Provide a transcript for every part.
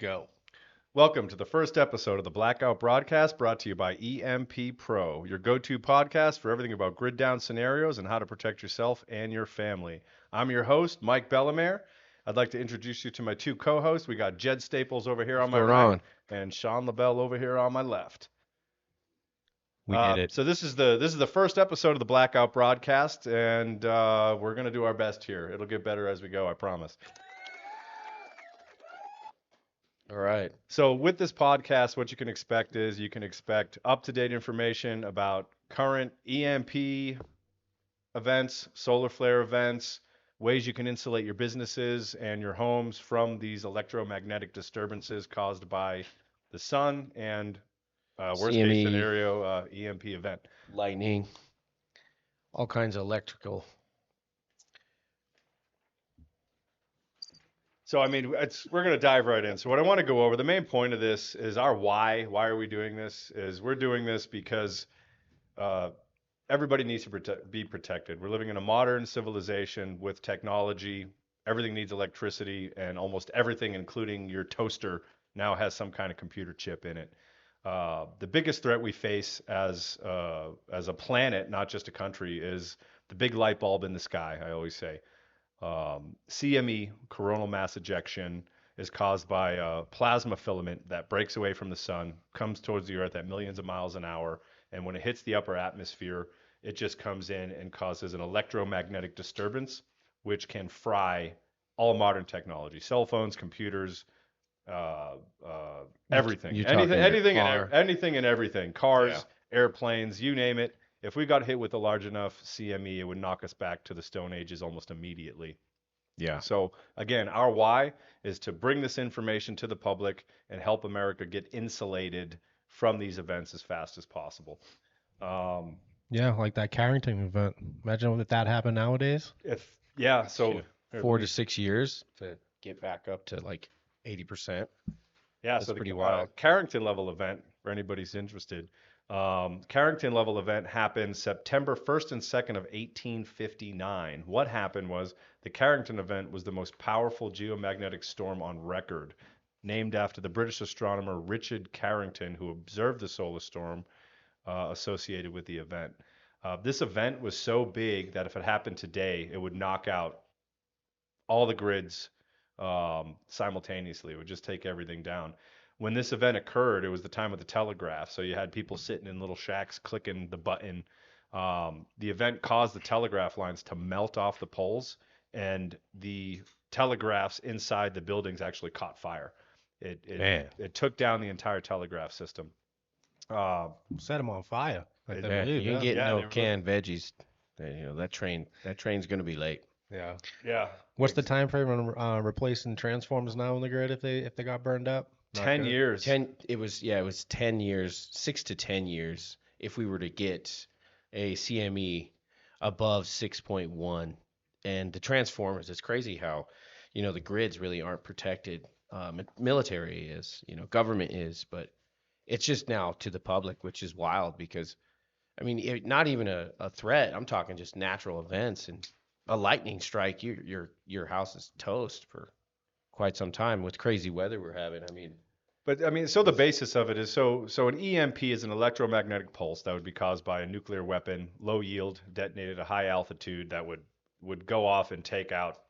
Go. Welcome to the first episode of the Blackout Broadcast brought to you by EMP Pro, your go-to podcast for everything about grid down scenarios and how to protect yourself and your family. I'm your host, Mike Bellamere. I'd like to introduce you to my two co-hosts. We got Jed Staples over here What's on my going right on? and Sean LaBelle over here on my left. We did it. So this is the first episode of the Blackout Broadcast, and we're gonna do our best here. It'll get better as we go, I promise. All right. So with this podcast, what you can expect is you can expect up-to-date information about current EMP events, solar flare events, ways you can insulate your businesses and your homes from these electromagnetic disturbances caused by the sun and worst case CME, scenario, EMP event. lightning, all kinds of electrical. So, I mean, we're going to dive right in. So, what I want to go over, the main point of this is our why. Why are we doing this? Is we're doing this because uh, everybody needs to be protected. We're living in a modern civilization with technology. Everything needs electricity, and almost everything, including your toaster, now has some kind of computer chip in it. The biggest threat we face as a planet, not just a country, is the big light bulb in the sky. I always say. CME, coronal mass ejection, is caused by a plasma filament that breaks away from the sun, comes towards the Earth at millions of miles an hour, and when it hits the upper atmosphere, it just comes in and causes an electromagnetic disturbance, which can fry all modern technology, cell phones, computers, uh, uh, everything, You're anything, talking your anything, car. anything, and everything, Yeah. cars, airplanes, you name it. If we got hit with a large enough CME, it would knock us back to the Stone Ages almost immediately. Yeah. So again, our why is to bring this information to the public and help America get insulated from these events as fast as possible. Um, Yeah, like that Carrington event. Imagine if that happened nowadays. if yeah, so Shit. here, let 4 me to 6 years to get back up to like 80%. Yeah, That's so pretty the wild. Carrington level event, for anybody who's interested, Carrington level event happened September 1st and 2nd of 1859. What happened was the Carrington event was the most powerful geomagnetic storm on record, named after the British astronomer Richard Carrington, who observed the solar storm associated with the event. This event was so big that if it happened today, it would knock out all the grids simultaneously. It would just take everything down. When this event occurred, it was the time of the telegraph. So you had people sitting in little shacks clicking the button. The event caused the telegraph lines to melt off the poles, and the telegraphs inside the buildings actually caught fire. It it, Man. it took down the entire telegraph system. Uh, Set them on fire. I It- Yeah, believe. you ain't Yeah. getting yeah, no they were, canned veggies. That train's gonna be late. Yeah. yeah. What's the time frame on replacing transformers now in the grid if they got burned up? Not 10 good. years. 10. It was 10 years, 6 to 10 years if we were to get a CME above 6.1. And the transformers, it's crazy how, the grids really aren't protected. Military is, government is, but it's just now to the public, which is wild because, I mean, not even a threat. I'm talking just natural events and a lightning strike, your house is toast for quite some time with crazy weather we're having. I mean, But I mean, so the basis of it is so an EMP is an electromagnetic pulse that would be caused by a nuclear weapon, low yield, detonated at high altitude that would go off and take out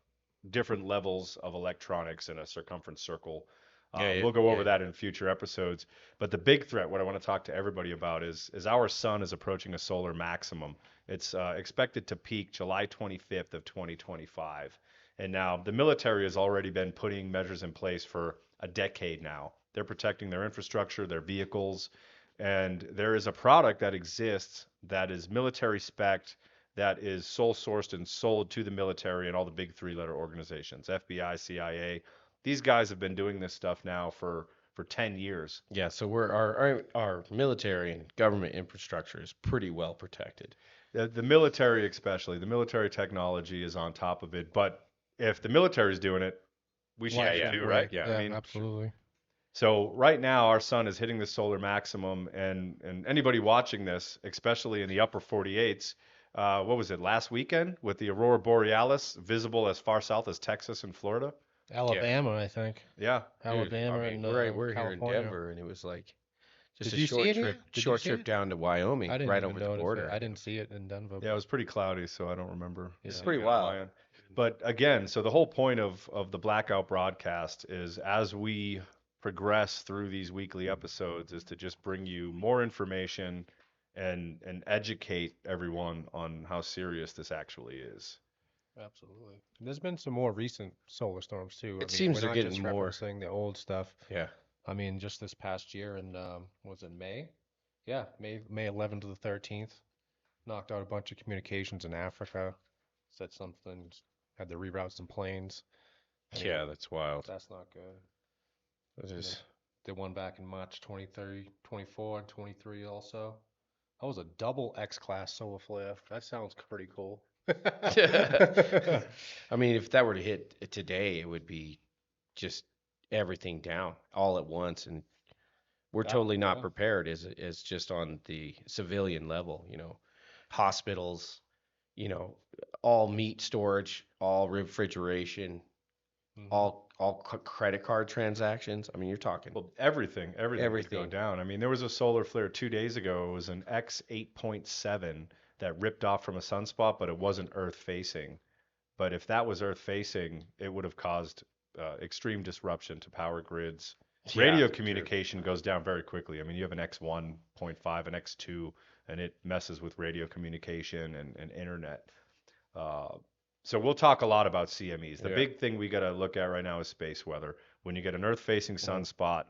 different levels of electronics in a circumference circle. We'll go over yeah. that in future episodes. But the big threat, what I want to talk to everybody about is our sun is approaching a solar maximum. It's expected to peak July 25th of 2025. And now the military has already been putting measures in place for a decade now. They're protecting their infrastructure, their vehicles, and there is a product that exists that is military spec that is sole sourced and sold to the military and all the big three-letter organizations, FBI, CIA. These guys have been doing this stuff now for 10 years. Yeah, so our military and government infrastructure is pretty well protected. The military, especially, the military technology is on top of it. But if the military is doing it, we should Yeah, be yeah, too, right, right? yeah. Yeah, I mean, absolutely. so right now our sun is hitting the solar maximum, and anybody watching this, especially in the upper 48s, what was it last weekend with the aurora borealis visible as far south as Texas and Florida? Alabama, I think. Yeah. Dude, I Alabama mean, and we're here in California. Denver, and it was like just Did a you see short it here? trip, Did you short see trip it? down to Wyoming, I didn't right even over the notice it. border. I didn't see it in Denver. Yeah, it was pretty cloudy, so I don't remember Yeah. It's seeing pretty it on wild. my end. But again, so the whole point of the Blackout broadcast is as we progress through these weekly episodes is to just bring you more information and educate everyone on how serious this actually is. Absolutely. And there's been some more recent solar storms too. It I mean, seems we're they're not getting just more. referencing the old stuff. Yeah. I mean, just this past year in was it May? Yeah, May 11th to the 13th, knocked out a bunch of communications in Africa. Said something, had to reroute some planes. I mean, Yeah, that's wild. that's not good. That And then is. they won back in March 23, 24, and 23 also. That was a double X-class solar flare. That sounds pretty cool. I mean, if that were to hit today, it would be just everything down all at once, and we're Yeah, totally not yeah. prepared as just on the civilian level. Hospitals, you know, all meat storage, all refrigeration, Mhm. all credit card transactions. I mean, you're talking Well, everything would go everything. down. I mean, there was a solar flare 2 days ago. It was an X 8.7 that ripped off from a sunspot, but it wasn't Earth facing. But if that was Earth facing, it would have caused extreme disruption to power grids. Yeah, Radio for sure. communication goes down very quickly. I mean, you have an X1.5, an X2, and it messes with radio communication and internet. Uh, so we'll talk a lot about CMEs. The Yeah. big thing we got to look at right now is space weather. When you get an Earth-facing sunspot,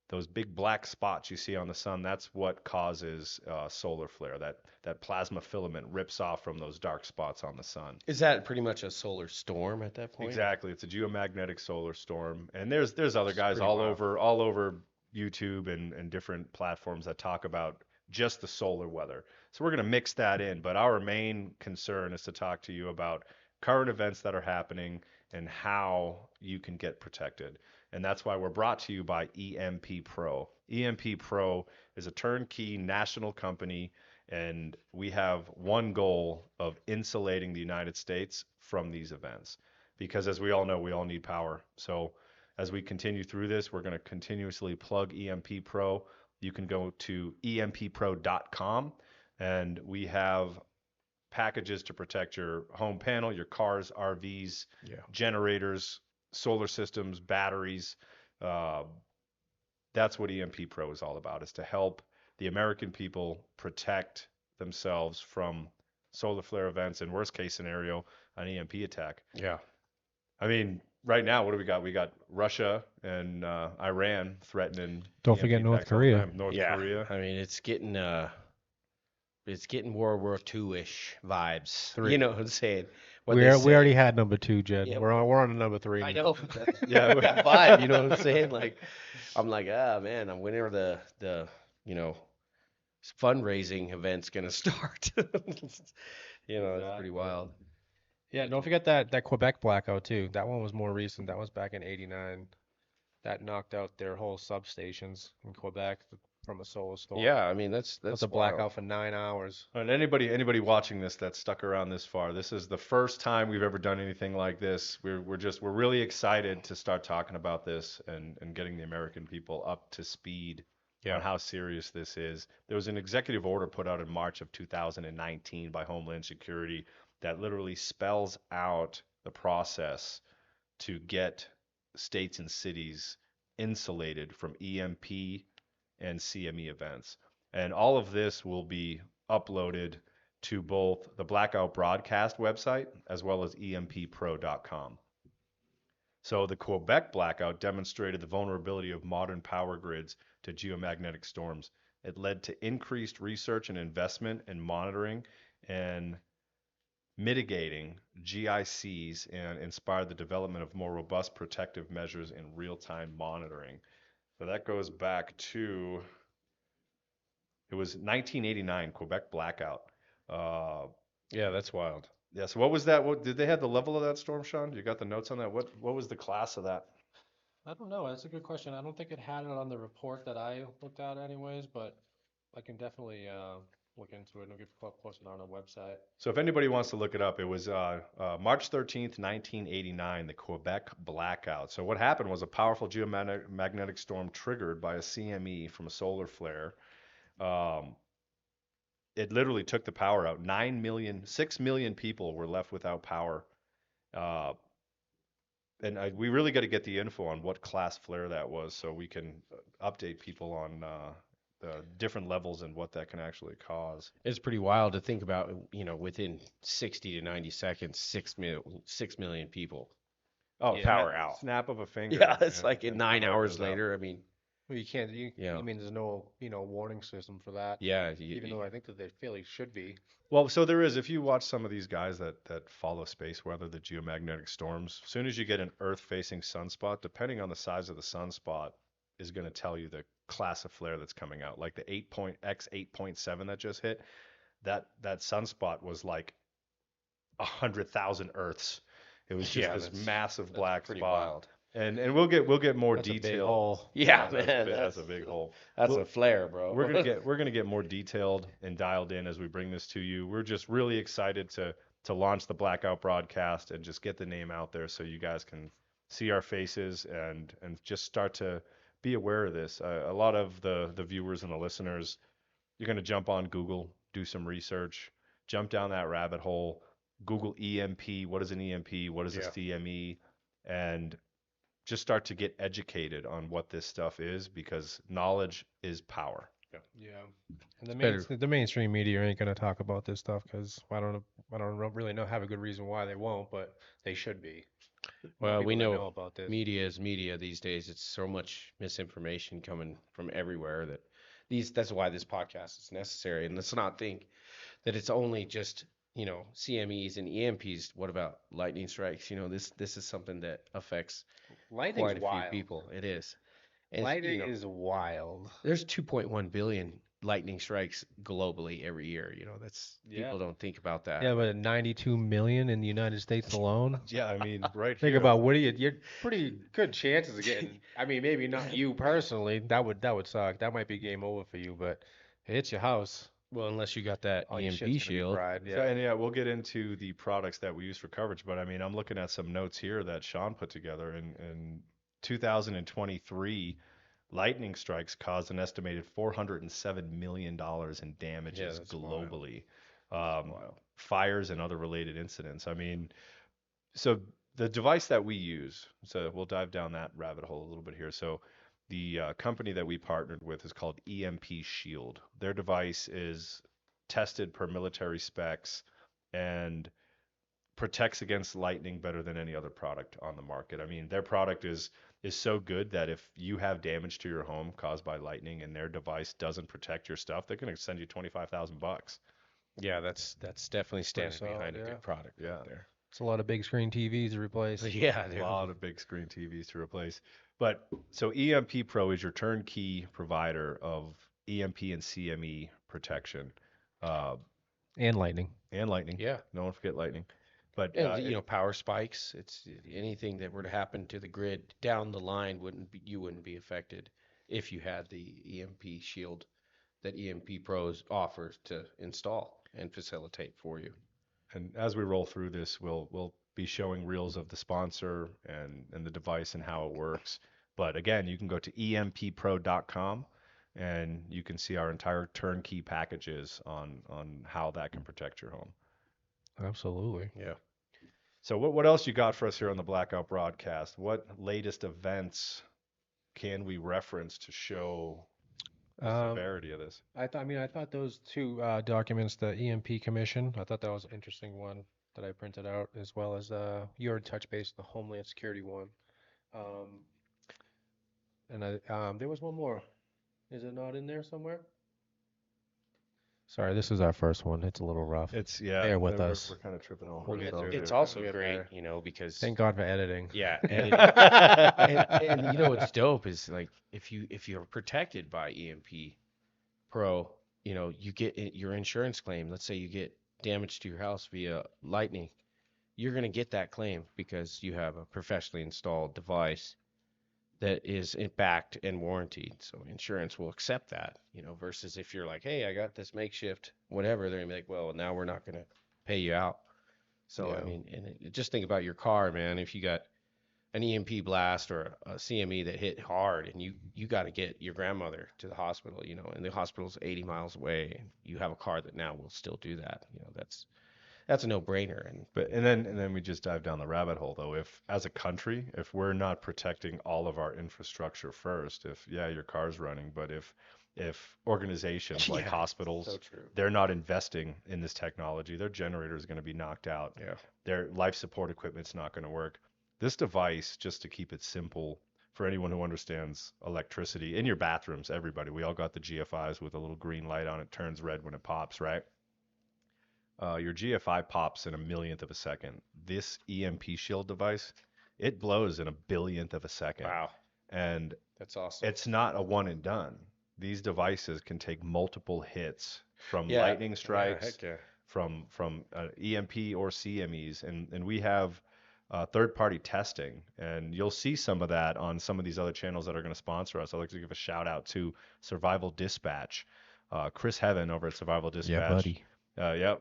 those big black spots you see on the sun, that's what causes solar flare. That plasma filament rips off from those dark spots on the sun. Is that pretty much a solar storm at that point? Exactly, it's a geomagnetic solar storm, and there's other It's guys pretty wild. all over YouTube and different platforms that talk about just the solar weather. So we're going to mix that in, but our main concern is to talk to you about current events that are happening and how you can get protected. And that's why we're brought to you by EMP Pro. EMP Pro is a turnkey national company, and we have one goal of insulating the United States from these events. Because as we all know, we all need power. So as we continue through this, we're going to continuously plug EMP Pro. You can go to empro.com, and we have packages to protect your home panel, your cars, RVs, Yeah. generators, solar systems, batteries. Uh, that's what EMP Pro is all about, is to help the American people protect themselves from solar flare events and worst case scenario, an EMP attack. Yeah. I mean, right now, what do we got? We got Russia and Iran threatening Don't EMP forget North attacks all the Korea. time. North Yeah. Korea. I mean, it's getting World War II-ish vibes. Three. You know what I'm saying? What We they we already say. had number 2, Jed. Yeah, We're on to number 3 I now. know. Yeah, That vibe, you know what I'm saying? Like, I'm like, man, I'm whenever the fundraising event's gonna start. It's pretty wild. Yeah, don't forget that Quebec blackout too. That one was more recent. That was back in '89. That knocked out their whole substations in Quebec from a solar storm. Yeah, I mean that's That was that's a blackout wild. for 9 hours. and anybody watching this that's stuck around this far, this is the first time we've ever done anything like this. We're really excited to start talking about this and getting the American people up to speed Yeah. on how serious this is. There was an executive order put out in March of 2019 by Homeland Security that literally spells out the process to get states and cities insulated from EMP and CME events. And all of this will be uploaded to both the Blackout Broadcast website as well as empro.com. So the Quebec blackout demonstrated the vulnerability of modern power grids to geomagnetic storms. It led to increased research and investment in monitoring and mitigating GICs and inspired the development of more robust protective measures in real-time monitoring. So that goes back to, it was 1989 Quebec blackout. Yeah, that's wild. Yeah, so what was that? What did they have the level of that storm, Sean? You got the notes on that? What was the class of that? I don't know. That's a good question. I don't think it had it on the report that I looked at anyways, but I can definitely look into it and we'll post it on our website. So if anybody wants to look it up, it was March 13th, 1989, the Quebec Blackout. So what happened was a powerful geomagnetic storm triggered by a CME from a solar flare. Um, it literally took the power out. 6 million people were left without power. Uh, we really got to get the info on what class flare that was so we can update people on the different levels and what that can actually cause. It's pretty wild to think about, within 60 to 90 seconds, 6 million people. Oh, Power out. Snap of a finger. Yeah, it's like and 9 power hours goes out. later. I mean, Well, you can't. Yeah. I mean, there's no warning system for that. yeah, Even though I think that they fairly should be. Well, so there is. If you watch some of these guys that follow space weather, the geomagnetic storms, as soon as you get an Earth-facing sunspot, depending on the size of the sunspot, is going to tell you the class of flare that's coming out. Like the 8.7 that just hit, that sunspot was like 100,000 Earths. It was just this massive black pretty spot. wild. And we'll get more That's a big detail. hole. Yeah, That's man, that's a big hole. That's Well, a flare, bro. we're gonna get more detailed and dialed in as we bring this to you. We're just really excited to launch the Blackout Broadcast and just get the name out there so you guys can see our faces and just start to be aware of this. A lot of the viewers and the listeners, you're gonna jump on Google, do some research, jump down that rabbit hole, Google EMP. What is an EMP? What is a CME? And just start to get educated on what this stuff is because knowledge is power. Yeah. And the mainstream media ain't gonna talk about this stuff because I don't really have a good reason why they won't, but they should be. Well, we People that know about this. media is media these days. It's so much misinformation coming from everywhere that that's why this podcast is necessary. And let's not think that it's only just, CMEs and EMPs. What about lightning strikes? This is something that affects Lightning's quite a wild. few people. It is. And Lightning is wild. there's 2.1 billion lightning strikes globally every year. That's people don't think about that. Yeah, but 92 million in the United States alone. Yeah, I mean, right Think here. about what you're pretty good chances of getting. I mean, maybe not you personally. That would suck. That might be game over for you. But it hits your house. Well, unless you got that All your EMP shit's gonna be shield. fried. So, and we'll get into the products that we use for coverage, but I mean, I'm looking at some notes here that Sean put together in 2023. Lightning strikes caused an estimated $407 million in damages that's globally. Fires and other related incidents. I mean, so the device that we use, so we'll dive down that rabbit hole a little bit here. So the company that we partnered with is called EMP Shield. Their device is tested per military specs and protects against lightning better than any other product on the market. I mean, their product is so good that if you have damage to your home caused by lightning and their device doesn't protect your stuff, they're going to send you $25,000. Yeah, that's definitely standing solid, behind a yeah. good product Yeah. out there. It's a lot of big screen TVs to replace. Yeah, A lot of big screen TVs to replace. But so EMP Pro is your turnkey provider of EMP and CME protection. And lightning. And lightning. Yeah. No one forget lightning. But And power spikes. It's anything that were to happen to the grid down the line you wouldn't be affected if you had the EMP shield that EMP Pros offers to install and facilitate for you. and as we roll through this, we'll be showing reels of the sponsor and the device and how it works. But again, you can go to empro.com and you can see our entire turnkey packages on how that can protect your home. Absolutely. Yeah. So what else you got for us here on the Blackout Broadcast? What latest events can we reference to show the severity of this? I thought those two documents, the EMP Commission, I thought that was an interesting one that I printed out, as well as your touch base, the Homeland Security one. And there was one more. Is it not in there somewhere? Sorry, this is our first one. It's a little rough. Bear with us. We're kind of tripping over We'll it. get So through It's it. also We'll get great, there. because Thank God for editing. yeah, and what's dope is like if you're protected by EMP Pro, you get your insurance claim. Let's say you get damage to your house via lightning, you're gonna get that claim because you have a professionally installed device that is backed and warranted. So insurance will accept that, versus if you're like, hey, I got this makeshift, whatever, they're gonna be like, well, now we're not gonna pay you out. So, I Yeah. mean, just think about your car, man. If you got an EMP blast or a CME that hit hard and you got to get your grandmother to the hospital, and the hospital's 80 miles away, and you have a car that now will still do that. That's a no-brainer. And then we just dive down the rabbit hole though. If as a country, if we're not protecting all of our infrastructure first, if your car's running, but if organizations like Yeah, hospitals, so true. they're not investing in this technology, their generator is going to be knocked out. Yeah. Their life support equipment's not going to work. This device, just to keep it simple for anyone who understands electricity, in your bathrooms, everybody, we all got the GFIs with a little green light on it, turns red when it pops, right? Your GFI pops in a millionth of a second. This EMP shield device, it blows in a billionth of a second. Wow. And That's awesome. it's not a one and done. These devices can take multiple hits from Yeah. lightning Yeah, strikes, heck yeah. from EMP or CMEs, and we have third-party testing, and you'll see some of that on some of these other channels that are going to sponsor us. I'd like to give a shout out to Survival Dispatch, Chris Heaven over at Survival Dispatch. Yeah, buddy. Yeah,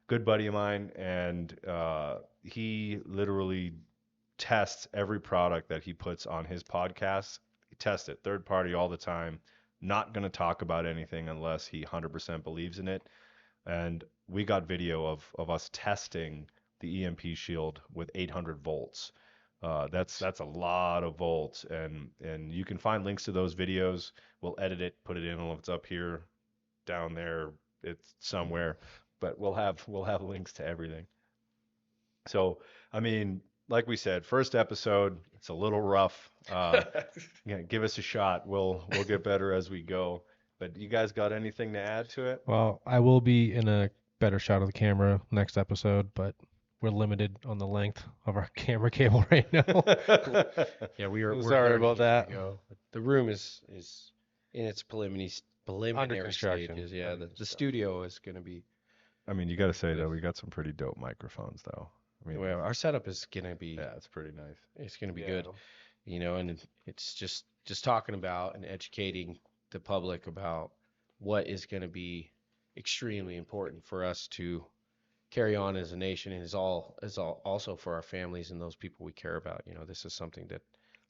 good buddy of mine, and he literally tests every product that he puts on his podcast. He tests it third party all the time. Not going to talk about anything unless he 100% believes in it. And we got video of us testing the EMP shield with 800 volts. That's a lot of volts, and you can find links to those videos. We'll edit it, put it in. I don't know if it's up here, down there, it's somewhere, but we'll have links to everything. So, I mean, like we said, first episode, it's a little rough. Yeah, give us a shot. We'll get better as we go. But you guys got anything to add to it? Well, I will be in a better shot of the camera next episode, but we're limited on the length of our camera cable right now. Yeah, we're Sorry learning about as that. we go. The room is in its Under preliminary construction. stages. Yeah, the studio is going to be. I mean, you got to say though, we got some pretty dope microphones though. I mean, Well, our setup is going to be. yeah, it's pretty nice. It's going to be Yeah. good. And it's just talking about and educating the public about what is going to be extremely important for us to carry on as a nation, and is also for our families and those people we care about. This is something that,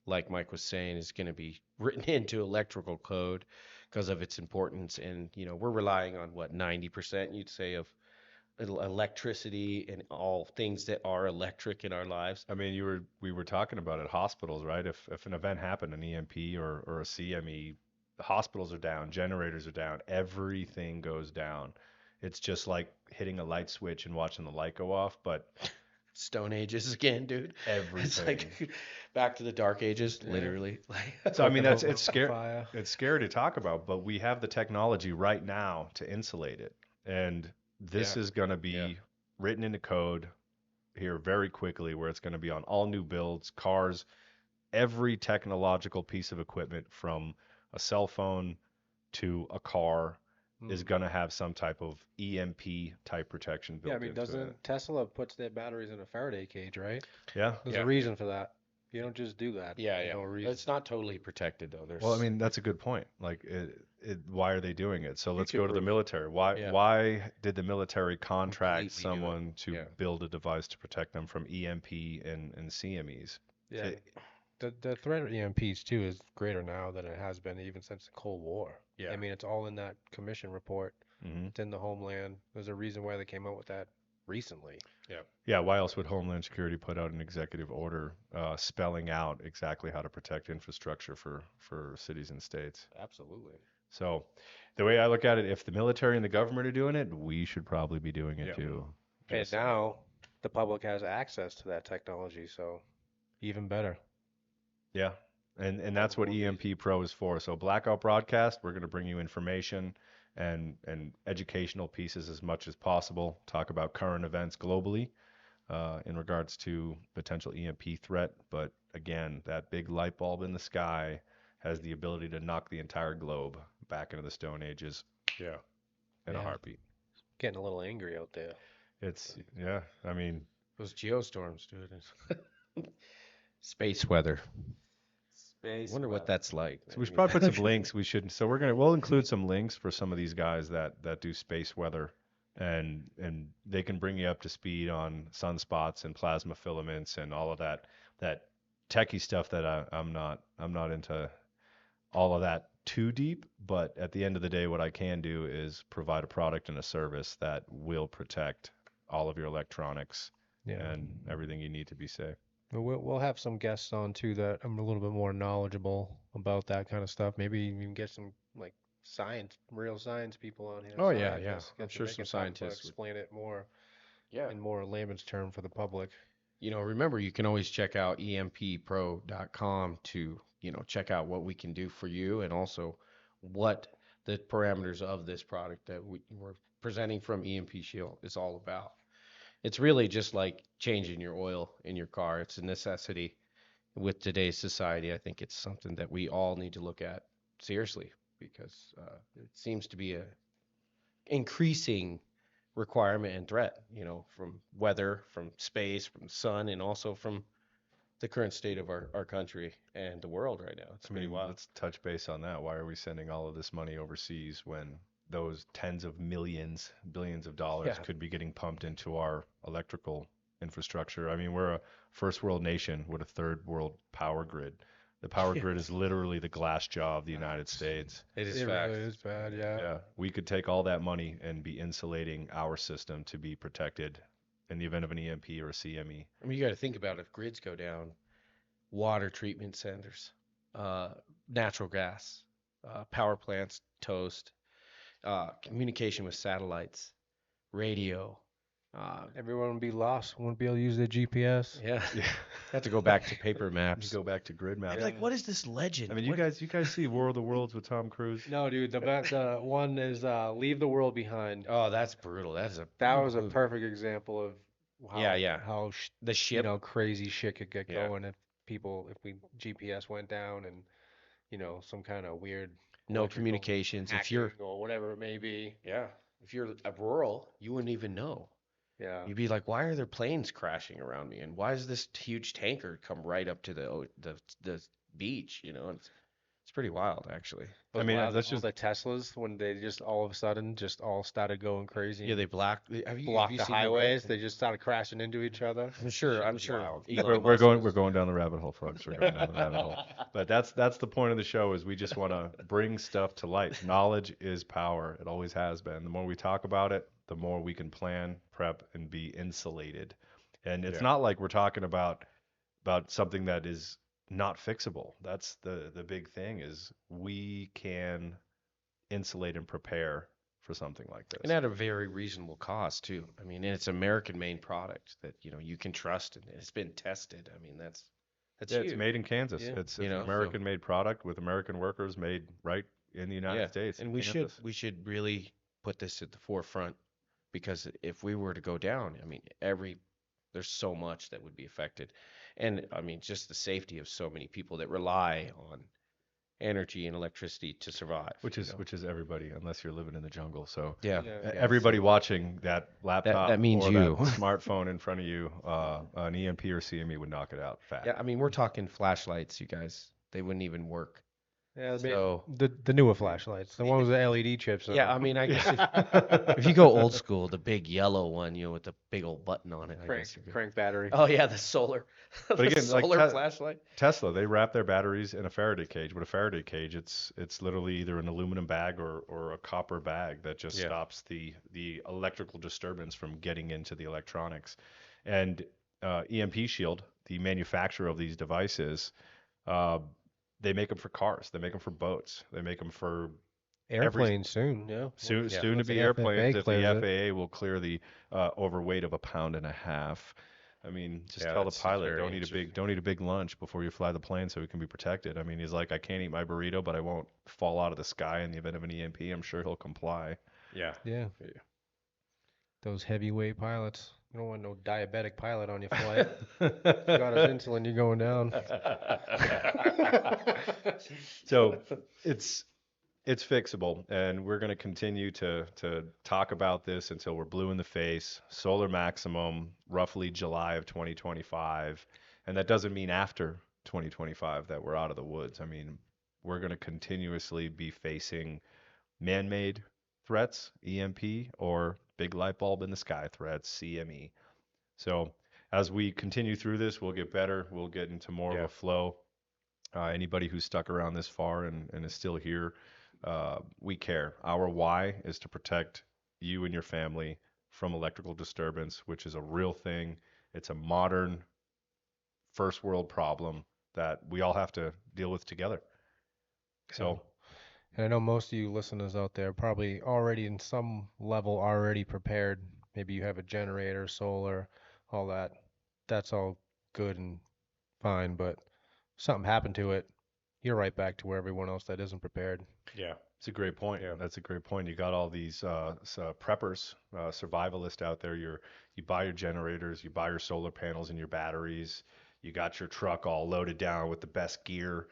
like Mike was saying, is going to be written into electrical code because of its importance. And we're relying on what, 90% you'd say of electricity and all things that are electric in our lives. I mean, we were talking about it, hospitals, right? If an event happened, an EMP or a CME, the hospitals are down, generators are down, everything goes down. It's just like hitting a light switch and watching the light go off, but Stone Ages again, dude. everything. It's like back to the Dark Ages, literally. So I mean, Cooking it's over scary. fire. It's scary to talk about, but we have the technology right now to insulate it, and this Yeah. is going to be Yeah. written into code here very quickly, where it's going to be on all new builds, cars, every technological piece of equipment from a cell phone to a car is going to have some type of EMP type protection built Yeah, I mean, into it. doesn't Tesla puts their batteries in a Faraday cage, right? Yeah. There's Yeah. a reason for that. You don't just do that. Yeah, There's yeah. no reason. It's not totally protected though. Well, I mean, that's a good point. Like, why are they doing it? So let's go to the Future-proof. military. Why Yeah. why did the military contract Completely do it. someone to Yeah. build a device to protect them from EMP and CMEs? Yeah. It- The threat of EMPs too is greater now than it has been even since the Cold War. Yeah. I mean, it's all in that commission report. Mhm. It's in the Homeland. There's a reason why they came out with that recently. Yeah, why else would Homeland Security put out an executive order spelling out exactly how to protect infrastructure for cities and states? Absolutely. So the way I look at it, if the military and the government are doing it, we should probably be doing it Yeah. too. And Just- now the public has access to that technology, so even better. Yeah. And that's what More EMP Pro is for. So Blackout Broadcast, we're going to bring you information and educational pieces as much as possible. Talk about current events globally in regards to potential EMP threat. But again, that big light bulb in the sky has the ability to knock the entire globe back into the Stone Ages Yeah. in a Yeah. heartbeat. Getting a little angry out there. Yeah, I mean, Those geostorms, dude. Space weather. I wonder what that's like. So we should probably put some links. We'll include some links for some of these guys that do space weather, and they can bring you up to speed on sunspots and plasma filaments and all of that techie stuff that I'm not into all of that too deep. But at the end of the day, what I can do is provide a product and a service that will protect all of your electronics Yeah. and everything you need to be safe. We'll have some guests on too that I'm a little bit more knowledgeable about that kind of stuff. Maybe even get some like real science people on here. Oh, yeah, scientists, I'm get sure they some can talk about scientists would. explain it more Yeah. in more layman's term for the public. Remember, you can always check out empro.com to, check out what we can do for you and also what the parameters of this product that we're presenting from EMP Shield is all about. It's really just like changing your oil in your car. It's a necessity with today's society. I think it's something that we all need to look at seriously because it seems to be a increasing requirement and threat, from weather, from space, from the sun, and also from the current state of our country and the world right now. It's I pretty mean, wild. let's touch base on that. Why are we sending all of this money overseas when those tens of millions, billions of dollars Yeah. could be getting pumped into our electrical infrastructure? I mean, we're a first world nation with a third world power grid. The power grid is literally the glass jaw of the United States. It is It fact. really is bad, yeah. Yeah, we could take all that money and be insulating our system to be protected in the event of an EMP or a CME. I mean, you got to think about it. If grids go down, water treatment centers, natural gas, power plants toast, communication with satellites, radio. Everyone would be lost, wouldn't be able to use their GPS. Yeah, Yeah. have to go back to paper You maps. go back to grid I'd maps. be like, what is this legend? I mean, you guys see War of the Worlds with Tom Cruise? No, dude, the best one is Leave the World Behind. Oh, that's brutal. That was a movie. perfect example of how Yeah. how The ship. crazy shit could get Yeah. going if GPS went down and some kind of weird No electrical communications. If you're hacking or whatever it may be. if you're rural, you wouldn't even know. Yeah. You'd be like, why are there planes crashing around me? And why does this huge tanker come right up to the beach? It's pretty wild, actually. I mean, Wow, that's all just the Teslas when they just all of a sudden just all started going crazy. Yeah, they blocked. Have blocked the seen road? highways. They just started crashing into each other. I'm sure. Shit was wild. Elon we're Musk going was- down the rabbit hole, folks. We're going down the rabbit hole. But that's the point of the show is we just want to bring stuff to light. Knowledge is power. It always has been. The more we talk about it, the more we can plan, prep, and be insulated. And it's not like we're talking about something that is not fixable. That's the big thing is we can insulate and prepare for something like this. And at a very reasonable cost too. I mean, and it's American-made product that you can trust, and it's been tested. I mean, that's Yeah, huge. it's made in Kansas. Yeah. It's You an know, so- American-made product with American workers made right in the United States. And in we Kansas. should really put this at the forefront because if we were to go down, I mean, there's so much that would be affected. And I mean, just the safety of so many people that rely on energy and electricity to survive. Which is everybody, unless you're living in the jungle. So Yeah. everybody watching that laptop that means or you. that smartphone in front of you, an EMP or CME would knock it out fast. Yeah, I mean, we're talking flashlights, you guys. They wouldn't even work. Yeah, So the newer flashlights, the ones with the LED chips. in yeah, them. I mean, I guess if you go old school, the big yellow one, with the big old button on it. I crank guess you could- crank battery. Oh yeah, the solar. But the again, like solar flashlight. Tesla, they wrap their batteries in a Faraday cage. With a Faraday cage, it's literally either an aluminum bag or a copper bag that just stops the electrical disturbance from getting into the electronics. And EMP Shield, the manufacturer of these devices, they make them for cars. They make them for boats. They make them for Airplanes soon. Yeah. soon Yeah. to Once be the airplanes if the clears it. FAA will clear the overweight of 1.5 pounds. I mean, just Yeah, tell the that's pilot very don't eat a big lunch before you fly the plane so we can be protected. I mean, he's like, I can't eat my burrito, but I won't fall out of the sky in the event of an EMP. I'm sure he'll comply. Yeah. Yeah. Those heavyweight pilots. You don't want no diabetic pilot on your flight. You got his insulin, you're going down. So it's fixable, and we're going to continue to talk about this until we're blue in the face. Solar maximum, roughly July of 2025, and that doesn't mean after 2025 that we're out of the woods. I mean, we're going to continuously be facing man-made threats, EMP, or big light bulb in the sky threats, CME. So as we continue through this, we'll get better. We'll get into more of Yeah. a flow. Anybody who's stuck around this far and is still here, we care. Our why is to protect you and your family from electrical disturbance, which is a real thing. It's a modern first world problem that we all have to deal with together. So, And I know most of you listeners out there probably already in some level already prepared. Maybe you have a generator, solar, all that. That's all good and fine, but something happened to it, you're right back to where everyone else that isn't prepared. Yeah. it's a great point. Yeah. That's a great point. You got all these preppers, survivalists out there. You buy your generators, you buy your solar panels and your batteries. You got your truck all loaded down with the best gear.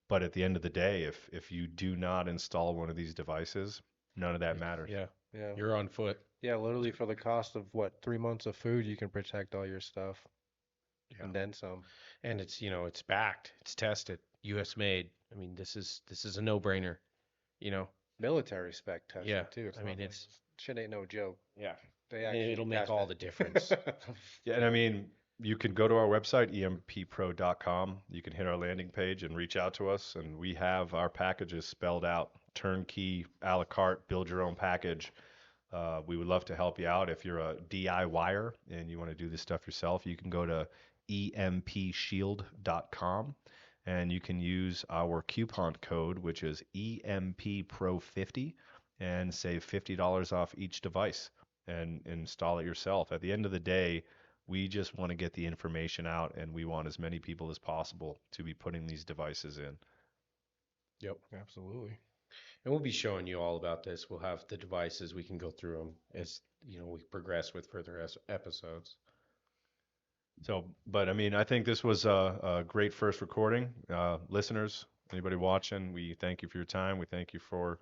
But at the end of the day, if you do not install one of these devices, none of that matters. Yeah. Yeah. You're on foot. Yeah, literally for the cost of what, 3 months of food, you can protect all your stuff Yeah. and then some. And it's, it's backed, it's tested, US made. I mean, this is a no-brainer, you know. Military spec testing Yeah. too. It's I mean, not like- it's shit ain't no joke. yeah. They And actually it'll make test all it. the difference. Yeah, and I mean, you can go to our website, empro.com. You can hit our landing page and reach out to us, and we have our packages spelled out, turnkey, a la carte, build your own package. We would love to help you out. If you're a DIYer and you want to do this stuff yourself, you can go to empshield.com and you can use our coupon code, which is EMPPRO50, and save $50 off each device and install it yourself. At the end of the day, we just want to get the information out and we want as many people as possible to be putting these devices in. Yep. Absolutely. And we'll be showing you all about this. We'll have the devices. We can go through them as, we progress with further episodes. So, but I mean, I think this was a great first recording. Listeners, anybody watching, we thank you for your time. We thank you for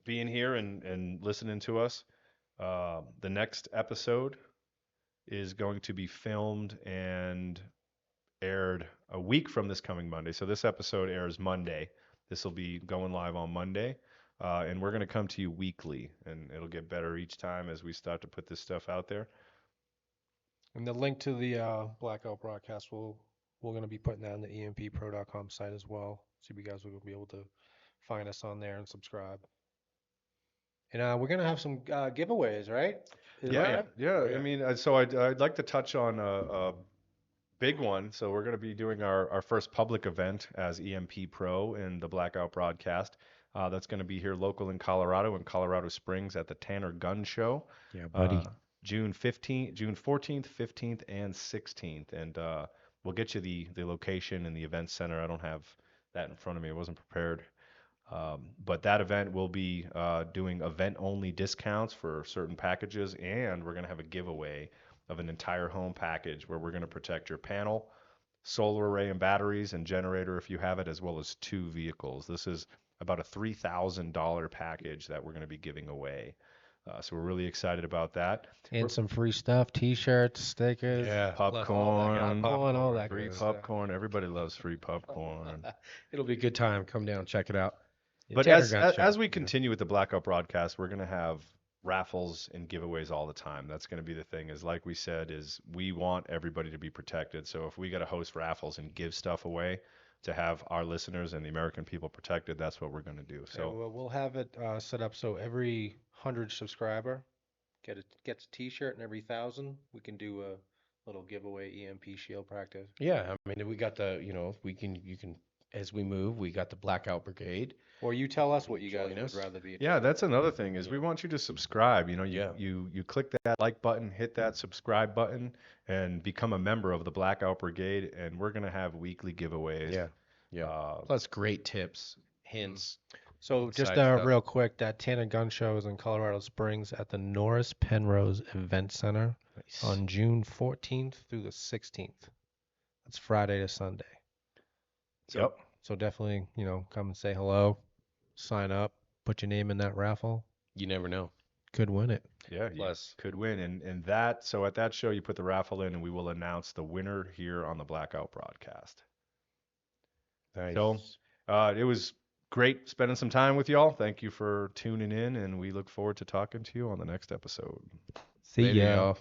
being here and listening to us. The next episode is going to be filmed and aired a week from this coming Monday. So this episode airs Monday. This will be going live on Monday. And we're going to come to you weekly, and it'll get better each time as we start to put this stuff out there. And the link to the Blackout Broadcast we're going to be putting that on the empro.com site as well. So you guys will be able to find us on there and subscribe. And we're going to have some giveaways, right? Is that right? Yeah. I mean, so I'd like to touch on a big one. So we're going to be doing our first public event as EMP Pro in the Blackout Broadcast. That's going to be here local in Colorado Springs at the Tanner Gun Show. Yeah, buddy. June 14th, 15th, and 16th. And we'll get you the location and the event center. I don't have that in front of me. I wasn't prepared. But that event will be doing event-only discounts for certain packages, and we're going to have a giveaway of an entire home package where we're going to protect your panel, solar array and batteries, and generator if you have it, as well as 2 vehicles. This is about a $3,000 package that we're going to be giving away. So we're really excited about that. And some free stuff, t-shirts, stickers, Popcorn, all that free good stuff. popcorn. Everybody loves free popcorn. It'll be a good time. Come down, check it out. But Tanner Gun Show. as we continue with the Blackout Broadcast, we're going to have raffles and giveaways all the time. That's going to be the thing. Is like we said, is we want everybody to be protected. So if we got to host raffles and give stuff away to have our listeners and the American people protected, that's what we're going to do. So we'll have it set up so every 100 subscriber gets a t-shirt, and every 1,000 we can do a little giveaway EMP shield practice. Yeah, I mean, we got the, you can, as we move, we got the Blackout Brigade. Or you tell us what you guys Join would us. rather be. yeah, that's another thing is we want you to subscribe. Yeah. You click that like button, hit that subscribe button, and become a member of the Blackout Brigade. And we're going to have weekly giveaways. Yeah. Plus great tips, hints. So just Side stuff. real quick, that Tanner Gun Show is in Colorado Springs at the Norris Penrose Event Center Nice. on June 14th through the 16th. That's Friday to Sunday. Yep. So definitely, come and say hello, sign up, put your name in that raffle. You never know. Could win it. Yeah, you Plus. could win. And so at that show, you put the raffle in and we will announce the winner here on the Blackout Broadcast. Nice. So it was great spending some time with y'all. Thank you for tuning in, and we look forward to talking to you on the next episode. See Later, ya. y'all.